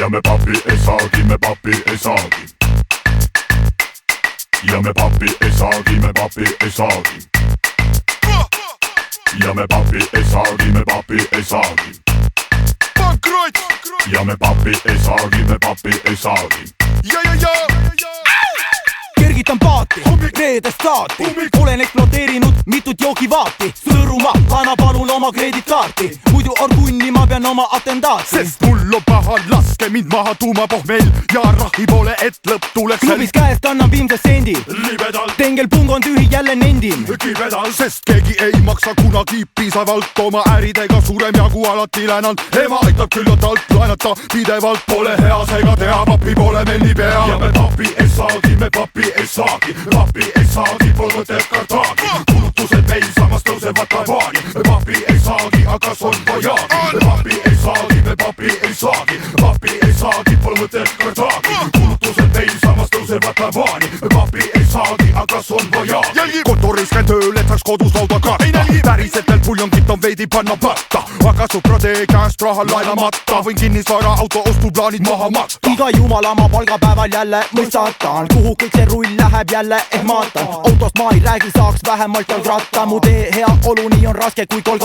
Ja me papi ei saagi, me papi ei saagi. Ja me papi ei saagi, me papi ei saagi. Ja me papi ei saagi, me papi ei saagi. Pankrot! Ja me papi ei saagi, me papi ei saagi. Ja! Kergitan paati, reedest saati. Olen eksplodeerinud mitut joogivaati. Sõõruma, anna palun oma kreditkaarti. Muidu orgunni ma pean oma atendaati. Sest mul on paha, laske mind maha tuumapohmel. Ja rahi pole, et lõpp tuleks Klubis käest annan viimse sendi. Libedal, Tengel pung on tühi, jälle nendin. kibedal, sest keegi ei maksa kunagi piisavalt oma äridega suurem jagu alati länan. Ema aitab küll alt laenata, pidevalt pole hea, seega tea, papi pole meil nii pea. Ja me papi ei saagi, me papi ei saagi. Papi ei saagi, pol mõtet kartaagi. Kulutused meil samas tõusevad tabaani. Me papi ei saagi, aga on vajaagi. Me papi ei saagi, me papi ei saagi. Papi ei saagi, pol mõtet kartaagi. Kulutused meil samas tõusevad tabaani. Me papi ei saagi, aga on vajaagi. Kontoris käin tööl, et saaks kodus lauda katta. Päriselt veel puljongit on veidi panna patta. Aga sõpra tee käest raha laenamata. Võin kinnisvara auto ostuplaanid maha matta. Iga jumala ma palgapäeval jälle mõistatan. Kuhu kõik see rull läheb jälle ehk maatan. Autost ma ei räägi, saaks vähemalt jalgratta. Mu tee hea olu, nii on raske kui kolga